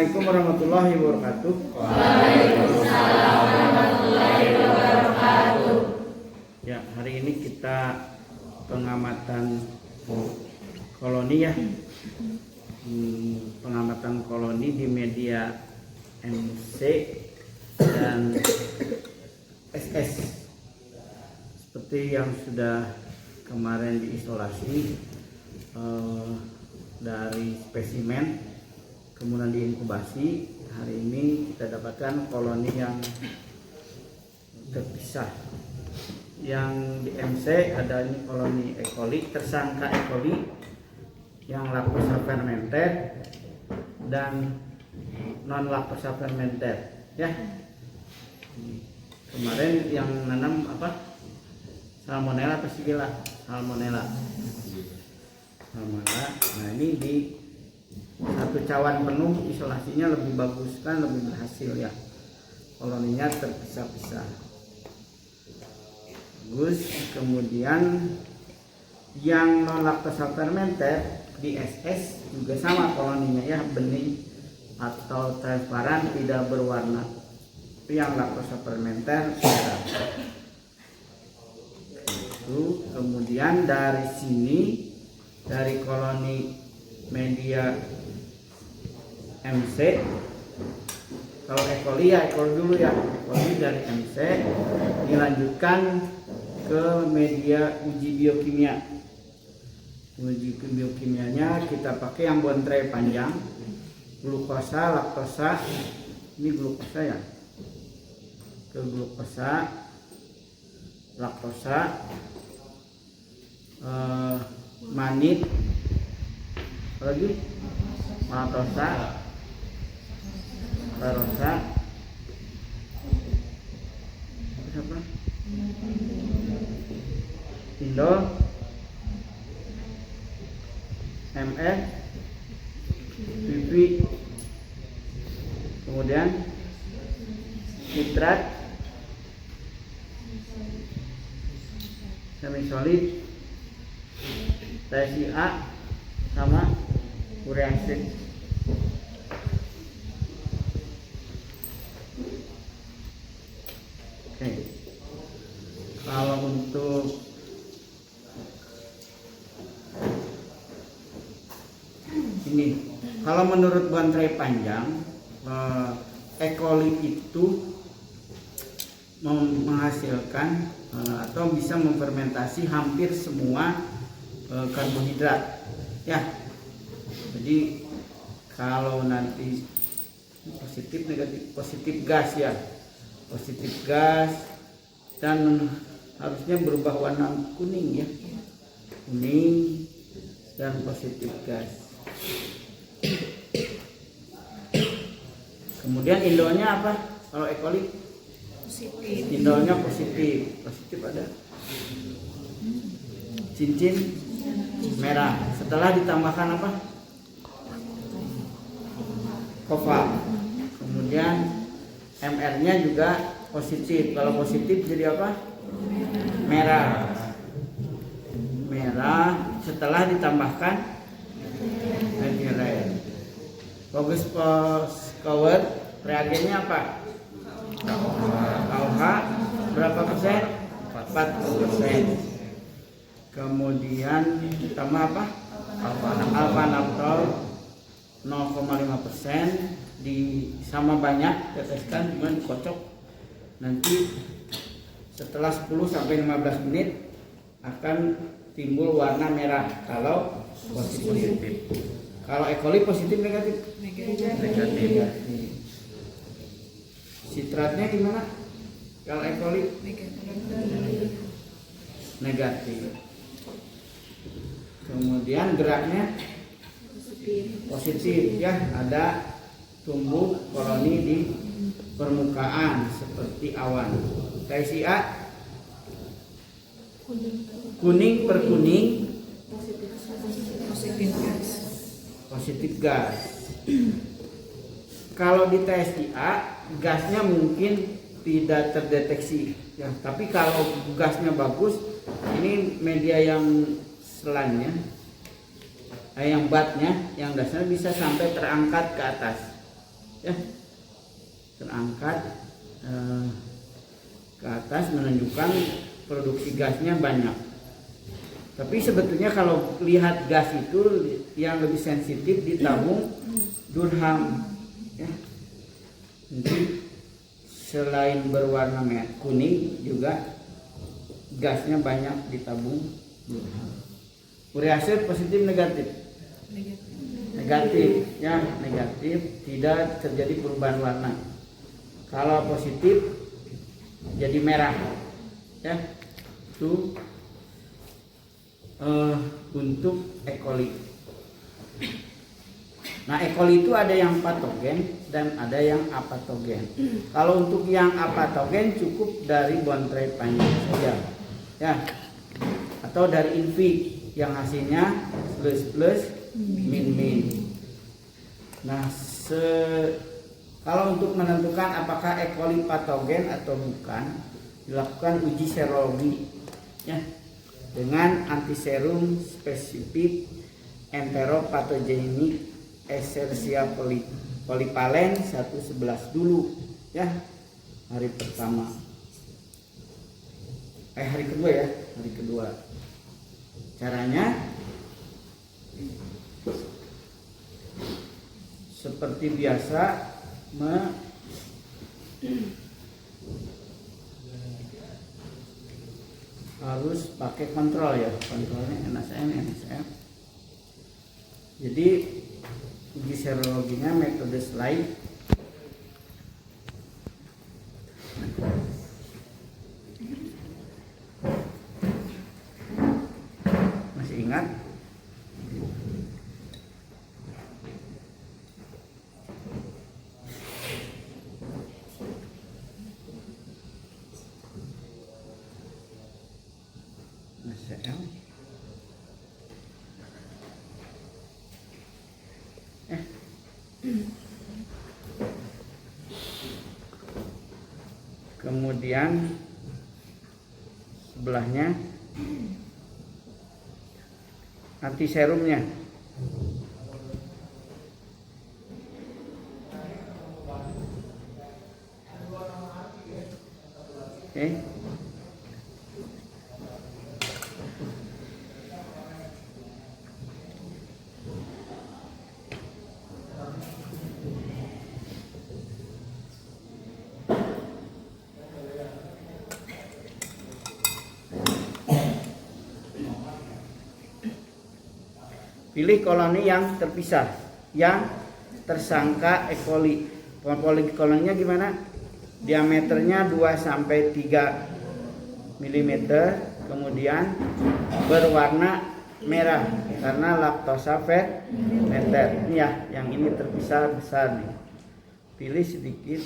Assalamualaikum warahmatullahi wabarakatuh. Waalaikumsalam warahmatullahi wabarakatuh. Ya, hari ini kita pengamatan koloni ya. Pengamatan koloni di media MC dan SS. Seperti yang sudah kemarin diisolasi dari spesimen, kemudian diinkubasi. Hari ini kita dapatkan koloni yang terpisah. Yang di MC ada ini koloni E. coli, tersangka E. coli yang laktosa fermenter dan non laktosa fermenter ya. Kemarin yang nanam apa? Salmonella atau Shigella? Salmonella. Nah, ini di satu cawan penuh isolasinya lebih bagus kan, lebih berhasil ya. Koloninya terpisah-pisah. Bagus. Kemudian yang non laktosa fermenter di SS juga sama koloninya ya, bening atau transparan, tidak berwarna. Tapi yang laktosa fermenter merah. Itu. Kemudian dari sini, dari koloni media MC, kalau E. coli ya E. coli dulu ya, E. coli dari MC dilanjutkan ke media uji biokimia. Uji biokimianya kita pakai yang bontrai panjang, glukosa, laktosa. Ini glukosa ya, ke glukosa, laktosa, manit, lagi maltosa, larosa, apa? Indol, MF, pipi, kemudian nitrat, semi solid, TSIA sama ureasid. Oke. Kalau untuk ini, kalau menurut bontrai panjang, E. coli itu menghasilkan atau bisa memfermentasi hampir semua karbohidrat ya. Jadi kalau nanti positif negatif, positif gas ya, positif gas, dan harusnya berubah warna kuning ya, kuning dan positif gas. Kemudian indolnya apa kalau E. coli? Positif. Indolnya positif. Positif ada cincin merah. Setelah ditambahkan apa? Kova. Kemudian MR-nya juga positif. Kalau positif jadi apa? Merah. Merah setelah ditambahkan red. Bagus post-cover. Reagennya apa? KOH berapa persen? 40%. Kemudian tambah apa? Alpha naftol 0,5%. Sama banyak teteskan, kemudian dikocok. Nanti setelah 10 sampai 15 menit akan timbul warna merah kalau positif. Kalau E. coli positif negatif? Negatif. Sitratnya gimana? Kalau E. coli negatif. Kemudian geraknya positif ya, ada tumbuh koloni di permukaan seperti awan. TSIA kuning per kuning, positif gas. Kalau di TSIA gasnya mungkin tidak terdeteksi ya, tapi kalau gasnya bagus, ini media yang selannya, yang batnya, yang gasnya bisa sampai terangkat ke atas. ya, terangkat ke atas menunjukkan produksi gasnya banyak. Tapi sebetulnya kalau lihat gas itu yang lebih sensitif di tabung Durham, ya. Jadi selain berwarna kuning juga gasnya banyak di tabung Durham. Uriase positif negatif? Negatif, ya, negatif, tidak terjadi perubahan warna. Kalau positif jadi merah, ya. Itu untuk E. coli. Nah, E. coli itu ada yang patogen dan ada yang apatogen. Kalau untuk yang apatogen cukup dari Bondreit panjang saja, ya, atau dari Invi yang hasilnya plus min. Nah, kalau untuk menentukan apakah E. coli patogen atau bukan, dilakukan uji serologi, ya, dengan antiserum spesifik enteropatogenik Escherichia polypalen 111 dulu, ya, hari pertama. Hari kedua, ya, hari kedua. Caranya seperti biasa, harus pakai kontrol, ya, kontrolnya NSM. Jadi uji serologinya metode slide. Masih ingat? Kemudian sebelahnya antiserumnya. Oke. Pilih koloni yang terpisah, yang tersangka E. coli. Koloninya gimana? Diameternya 2 sampai 3 mm, kemudian berwarna merah karena laktosa fermenter. Ini, ya, yang ini terpisah besar nih. Pilih sedikit.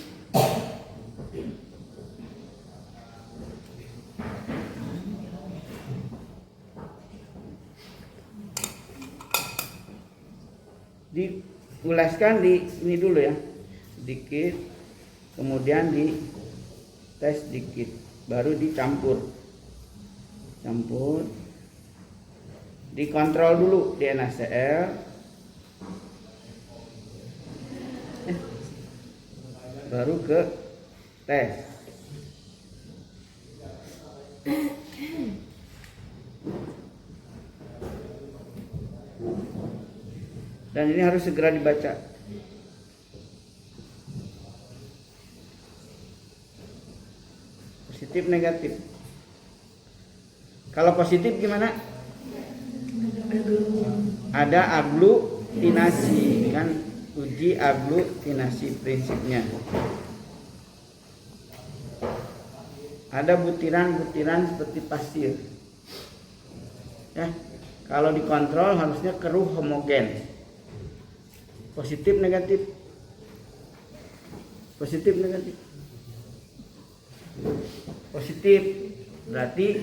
Diulaskan di ini dulu, ya, sedikit, kemudian di tes sedikit, baru dicampur, dikontrol dulu di NaCl, baru ke tes. Dan ini harus segera dibaca. Positif negatif. Kalau positif gimana? Ada aglutinasi, kan, uji aglutinasi prinsipnya. Ada butiran-butiran seperti pasir. Ya, kalau dikontrol harusnya keruh homogen. Positif negatif. Positif negatif. Positif berarti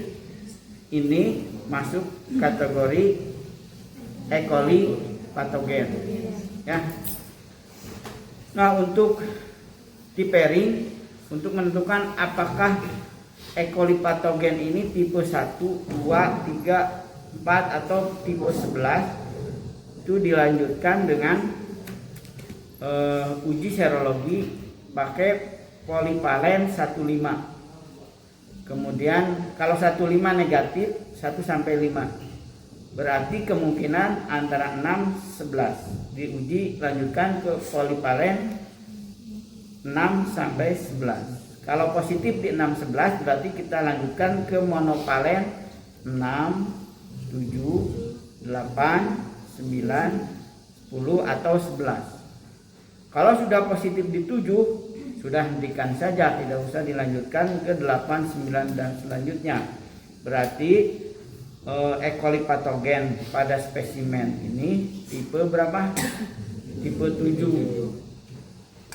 ini masuk kategori E. coli patogen, ya. Nah, untuk tipering, untuk menentukan apakah E. coli patogen ini tipe 1, 2, 3, 4 atau tipe 11, itu dilanjutkan dengan uji serologi pakai polivalen 15. Kemudian kalau 15 negatif 1 sampai 5. Berarti kemungkinan antara 6 11. Diuji lanjutkan ke polivalen 6 sampai 11. Kalau positif di 6 11 berarti kita lanjutkan ke monovalen 6 7 8 9 10 atau 11. Kalau sudah positif di 7, sudah hentikan saja, tidak usah dilanjutkan ke 8, 9 dan selanjutnya. Berarti E. coli patogen pada spesimen ini tipe berapa? Tipe 7.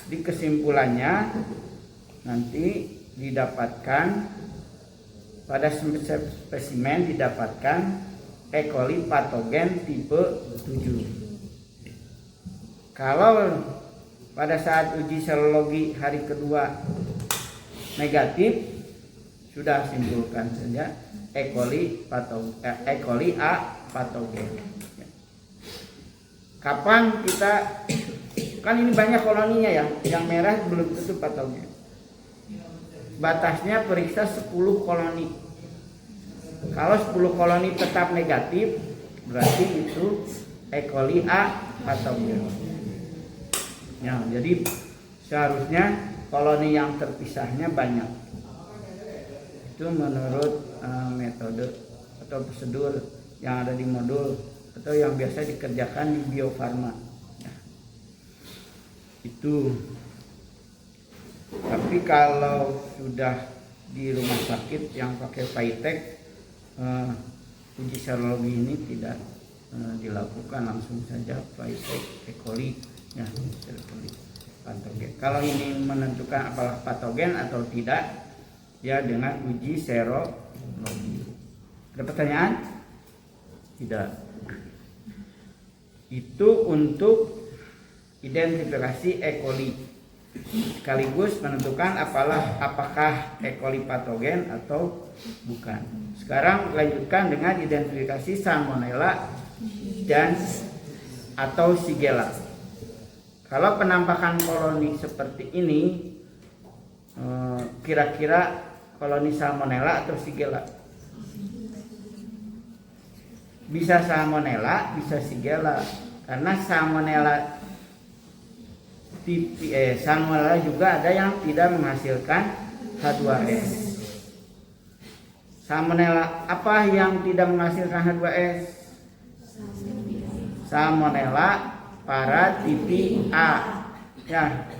Di kesimpulannya nanti didapatkan pada spesimen didapatkan E. coli patogen tipe 7. Kalau pada saat uji serologi hari kedua negatif, sudah simpulkan saja E. coli A patogen. Kapan kita, kan ini banyak koloninya ya, yang merah belum tentu patogen. Batasnya periksa 10 koloni. Kalau 10 koloni tetap negatif, berarti itu E. coli A patogen. Ya, jadi seharusnya koloni yang terpisahnya banyak. Itu menurut metode atau prosedur yang ada di modul atau yang biasa dikerjakan di biofarma. Ya. Itu. Tapi kalau sudah di rumah sakit yang pakai Vitek, uji serologi ini tidak dilakukan, langsung saja Vitek E. coli. Ya, patogen. Kalau ini menentukan apakah patogen atau tidak, ya dengan uji serologi. Ada pertanyaan? Tidak. Itu untuk identifikasi E. coli, sekaligus menentukan apakah E. coli patogen atau bukan. Sekarang lanjutkan dengan identifikasi salmonella dan atau shigella. Kalau penampakan koloni seperti ini, kira-kira koloni salmonella atau shigella? Bisa salmonella, bisa shigella. Karena salmonella juga ada yang tidak menghasilkan H2S. Salmonella apa yang tidak menghasilkan H2S? Salmonella paratype A. Ya.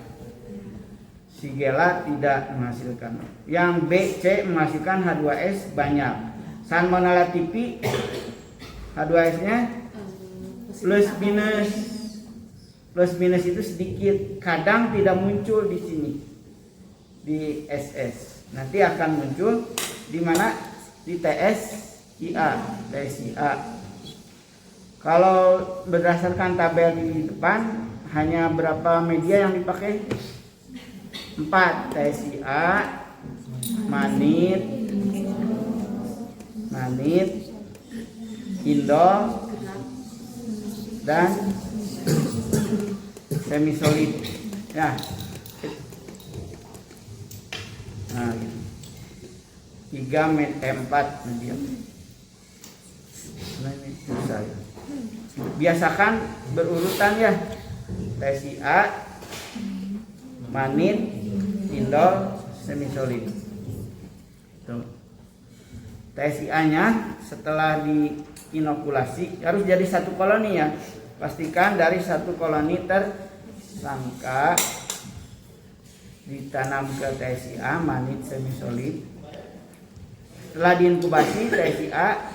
Shigella tidak menghasilkan. Yang B, C menghasilkan H2S banyak. Salmonella tipi H2S-nya plus minus itu sedikit. Kadang tidak muncul di sini di SS. Nanti akan muncul di mana? Di TSIA. Kalau berdasarkan tabel di depan, hanya berapa media yang dipakai? 4. TSIA, manit, indol, dan semisolid. Ya. Nah, 4 media. Nah, ini susah ya. Biasakan berurutan ya. TSIA, manit, indol, semisolid. TSIA-nya setelah diinokulasi harus jadi satu koloni ya. Pastikan dari satu koloni tersangka ditanam ke TSIA, manit, semisolid. Setelah diinkubasi, TSIA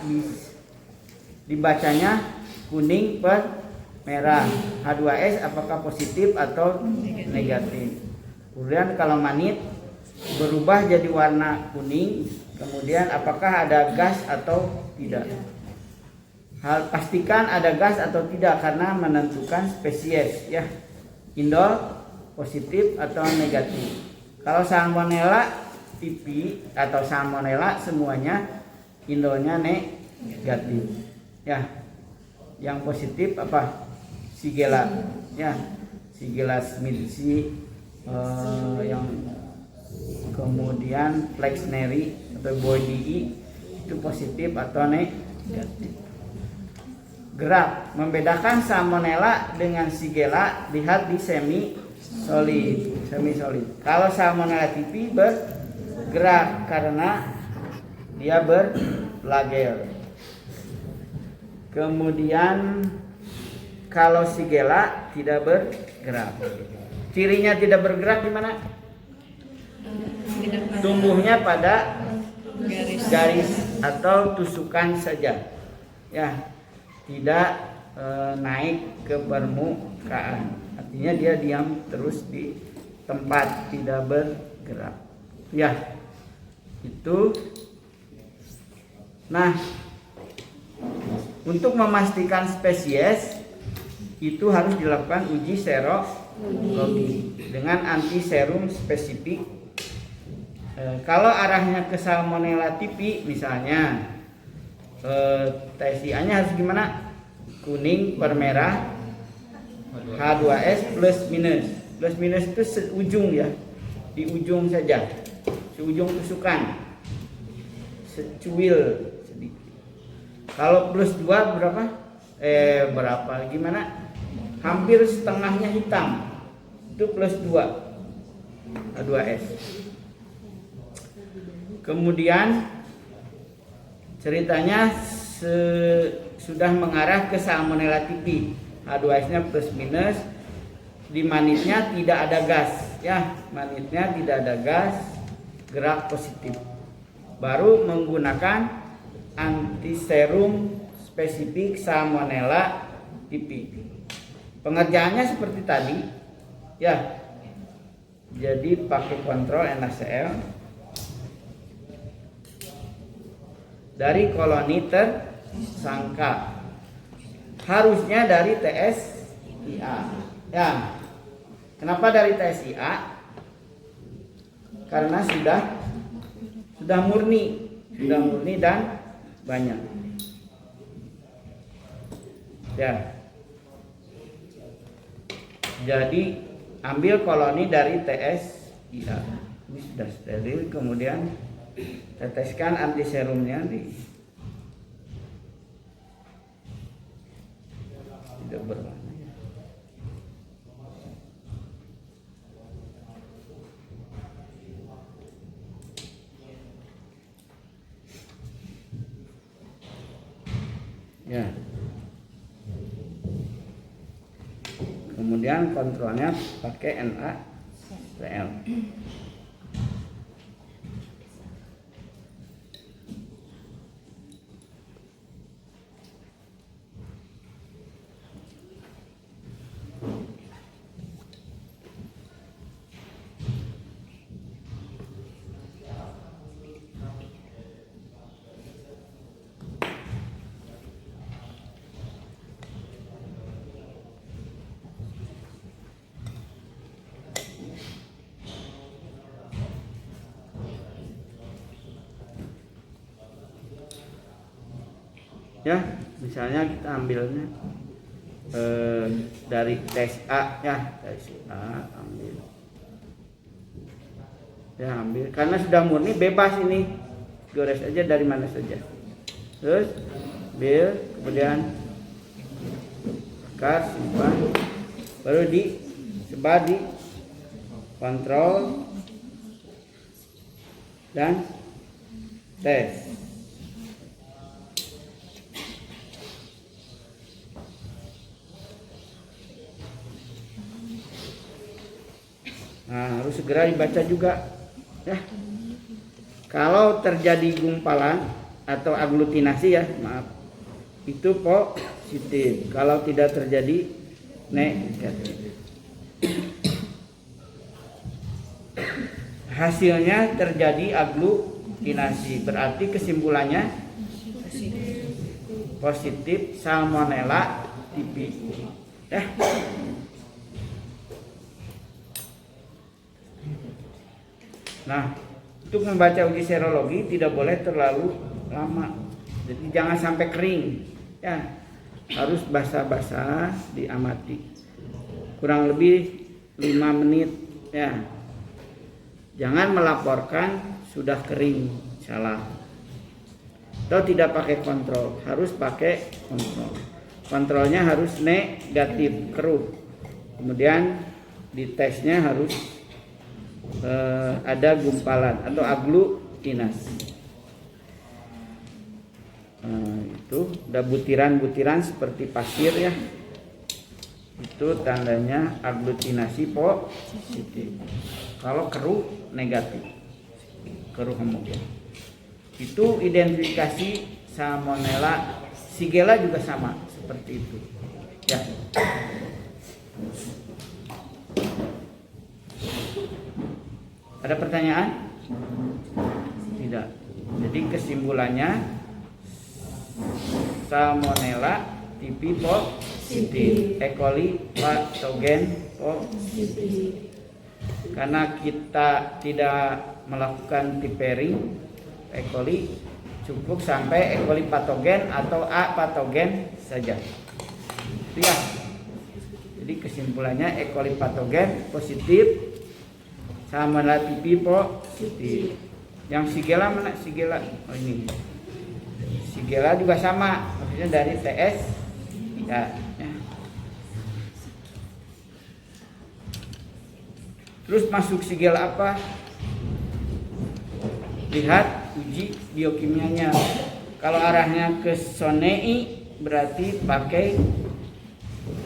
dibacanya kuning per merah. H2S apakah positif atau negatif. Kemudian kalau manit berubah jadi warna kuning, kemudian apakah ada gas atau tidak. Pastikan ada gas atau tidak karena menentukan spesies ya. Indol positif atau negatif. Kalau salmonella tipi atau salmonella semuanya indolnya negatif. Ya. Yang positif apa? Shigella. Ya. Shigella smithsii, yang kemudian Flexneri atau Boydii itu positif atau negatif. Gerak membedakan Salmonella dengan Shigella lihat di semi solid. Kalau Salmonella typhi bergerak karena dia berflagel. Kemudian kalau Shigella tidak bergerak. Cirinya tidak bergerak gimana? Tumbuhnya pada garis atau tusukan saja. Ya, tidak naik ke permukaan. Artinya dia diam terus di tempat, tidak bergerak. Ya, itu. Nah, untuk memastikan spesies itu harus dilakukan uji serologi dengan antiserum spesifik. Kalau arahnya ke Salmonella typhi misalnya, TSI-nya harus gimana? Kuning per merah, H2S plus minus. Plus minus itu seujung ya, di ujung saja, seujung tusukan, secuil sedikit. Kalau plus 2 berapa? Berapa? Gimana? Hampir setengahnya hitam. Itu plus 2 H2S. Kemudian ceritanya sudah mengarah ke Salmonella typhi. H2S-nya plus minus. Di manitnya tidak ada gas, ya. Manitnya tidak ada gas, gerak positif. Baru menggunakan antiserum spesifik Salmonella typhi. Pengerjaannya seperti tadi, ya. Jadi pakai kontrol NaCl dari koloni tersangka. Harusnya dari TSIA. Ya. Kenapa dari TSIA? Karena sudah murni dan banyak. Ya. Jadi ambil koloni dari TSIA. Ini sudah steril, kemudian teteskan antiserumnya di tidak berwarna. Ya. Kemudian kontrolnya pakai NaCl. Ya, misalnya kita ambilnya dari tes A, ya, tes A ambil. Ya, ambil karena sudah murni, bebas ini, gores aja dari mana saja. Terus ambil, kemudian bakar, simpan, baru disebar di kontrol dan tes. Nah, harus segera dibaca juga, ya. Kalau terjadi gumpalan atau aglutinasi, ya, maaf, itu positif. Kalau tidak terjadi, negatif. Hasilnya terjadi aglutinasi, berarti kesimpulannya positif Salmonella typhi. Ya. Nah, untuk membaca uji serologi tidak boleh terlalu lama. Jadi jangan sampai kering. Ya, harus basah-basah diamati. kurang lebih 5 menit ya. Jangan melaporkan sudah kering, salah. Atau tidak pakai kontrol, harus pakai kontrol. Kontrolnya harus negatif, keruh. Kemudian di tesnya harus ada gumpalan atau aglutinas. Itu udah butiran-butiran seperti pasir ya. Itu tandanya aglutinasi positif. Kalau keruh negatif, keruh homogen. Itu identifikasi Salmonella. Shigella juga sama seperti itu. Ya. Ada pertanyaan? Tidak. Jadi kesimpulannya Salmonella tipi positif, E. coli patogen positif. Karena kita tidak melakukan tipering E. coli, cukup sampai E. coli patogen atau A patogen saja. Itu ya. Jadi kesimpulannya E. coli patogen positif, Salmonella tipi positif. Yang Shigella mana? Shigella, oh ini. Shigella juga sama, maksudnya dari TS ya. Terus masuk Shigella apa? Lihat uji biokimianya. Kalau arahnya ke sonei berarti pakai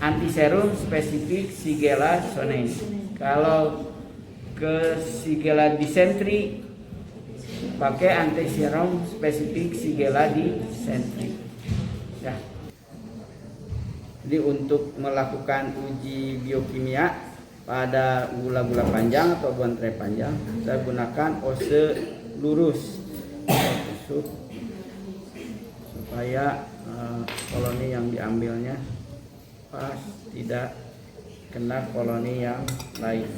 antiserum spesifik Shigella sonei. Kalau ke Shigella dysentery pakai antiserum spesifik Shigella dysentery. Ya. Jadi untuk melakukan uji biokimia pada gula-gula panjang atau guantre panjang, kita gunakan ose lurus supaya koloni yang diambilnya pas, tidak kena koloni yang lain.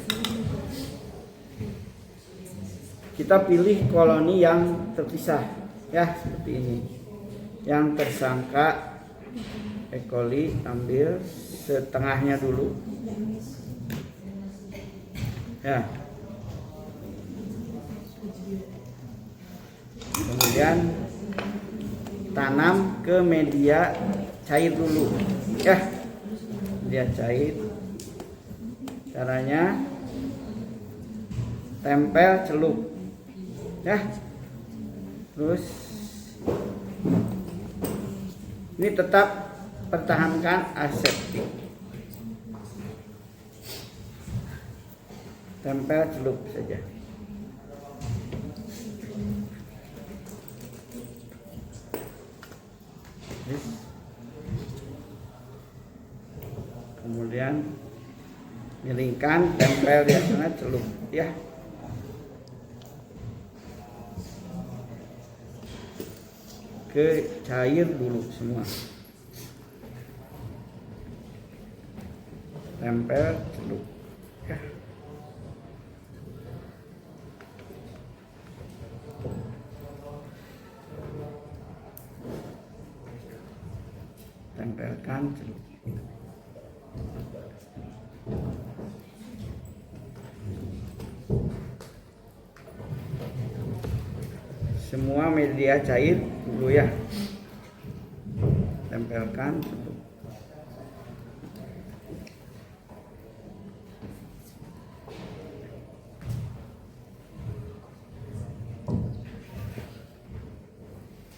Kita pilih koloni yang terpisah ya, seperti ini. Yang tersangka E. coli ambil setengahnya dulu ya. Kemudian tanam ke media cair dulu ya, media cair. Caranya tempel celup ya. Terus ini tetap pertahankan aseptik, tempel celup saja. Kemudian miringkan, tempel di sana, celup ya. Ke cair dulu semua, tempel celup ya. Tempelkan celup. Semua media cair dulu ya, tempelkan celup.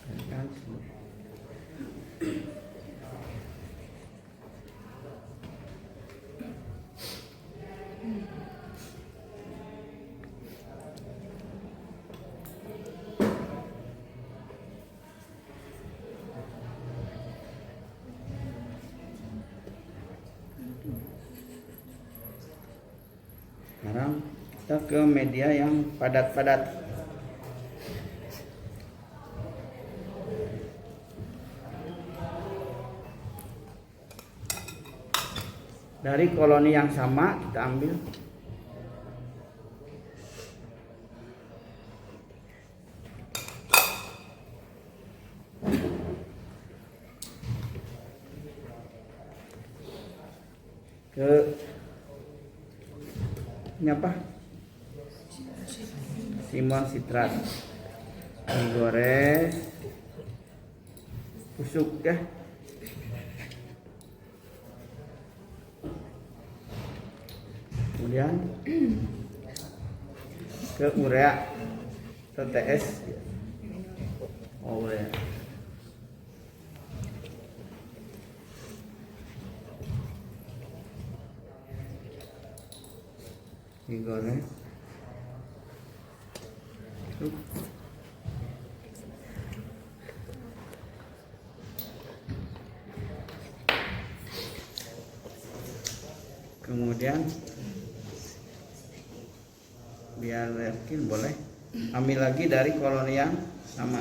Tempelkan celup. Sekarang kita ke media yang padat-padat. Dari koloni yang sama kita ambil. Ke Ini apa? Timun sitrat. Digoreng. Tusuk ya. Kemudian ke urea TTS. Oh, urea. Digoreng. Kemudian biar yakin boleh ambil lagi dari koloni yang sama.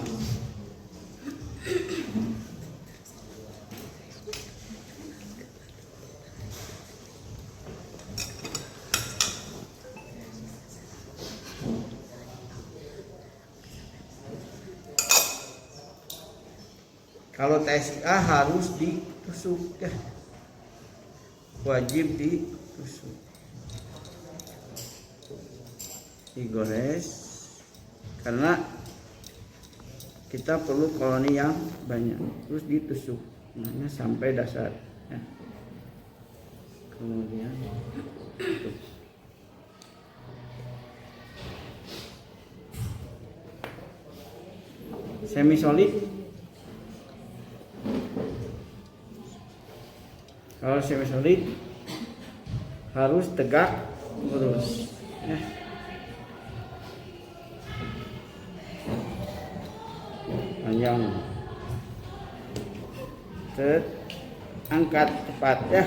Kalau TSA harus ditusuk ya, wajib ditusuk. Digores karena kita perlu koloni yang banyak, terus ditusuk sampai dasar ya. Kemudian tutup. Semi solid. Kalau semi solid harus tegak lurus ya. Panjang. Angkat tepat ya.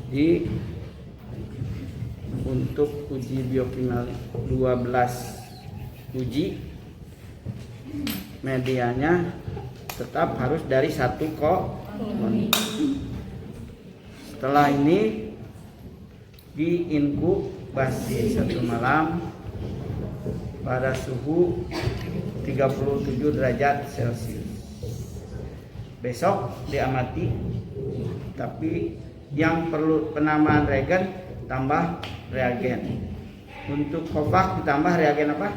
Jadi untuk uji biokimia 12 uji, medianya tetap harus dari 1 koloni. Setelah ini diinkubasi 1 malam pada suhu 37 derajat Celcius. Besok diamati, tapi yang perlu penamaan reagen tambah reagen. Untuk Covax ditambah reagen apa?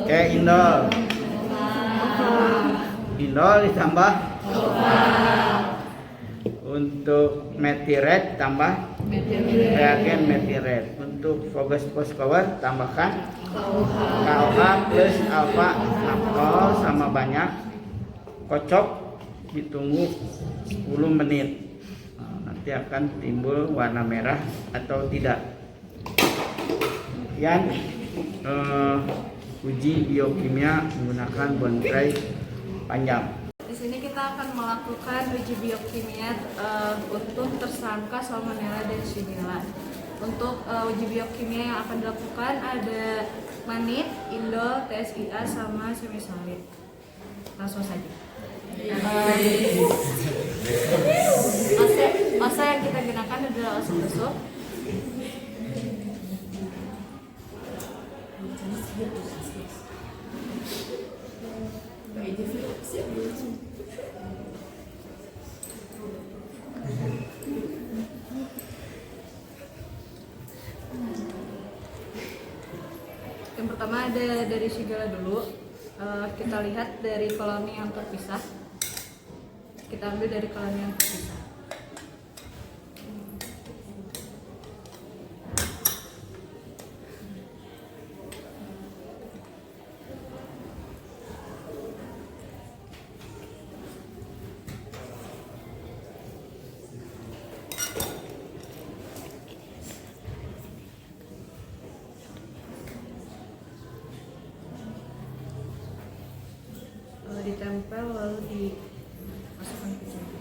Indol. Indol ditambah untuk metiret tambah reagen metiret. Untuk Fogus Foscover tambahkan KOH plus alfa napol sama banyak. Kocok, ditunggu 10 menit. Nanti akan timbul warna merah atau tidak. Kemudian uji biokimia menggunakan bonsai panjang. Di sini kita akan melakukan uji biokimia untuk tersangka Salmonella dan Shigella. Untuk uji biokimia yang akan dilakukan ada manit, indol, TSIA sama semisolid. Langsung saja. Ose yang kita gunakan adalah ose tusuk. Yang pertama ada dari Shigella dulu. Kita lihat dari koloni yang terpisah. Kita ambil dari koloni yang terpisah. Ditempel lalu dimasukkan ke sini.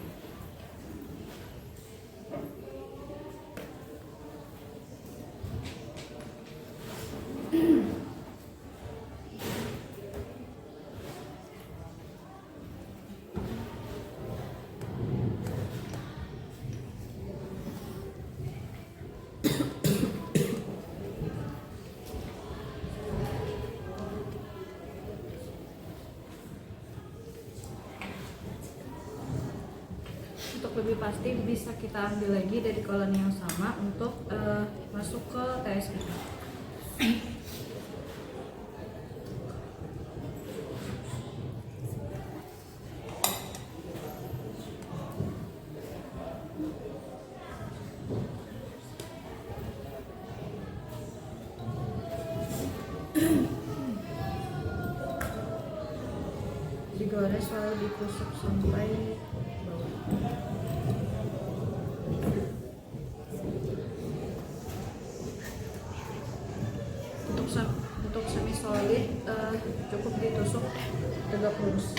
untuk lebih pasti bisa kita ambil lagi dari koloni yang sama untuk masuk ke TS kita. Digoreng selalu ditusuk sampai bawah. Untuk semi solid cukup ditusuk tegak lurus.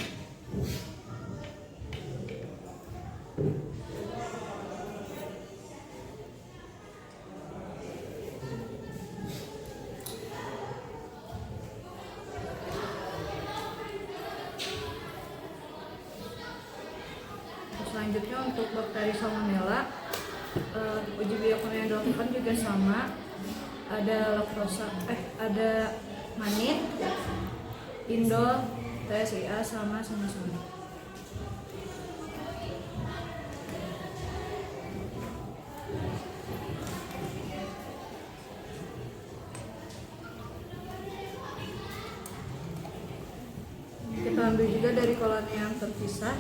Selanjutnya untuk bakteri salmonella, uji biokimia yang dilakukan juga sama. Ada ada manit, indol, TSIA sama. Kita ambil juga dari koloni yang terpisah.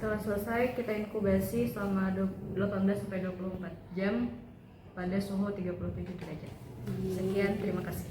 Setelah selesai, kita inkubasi selama 18-24 jam pada suhu 37 derajat. Sekian, terima kasih.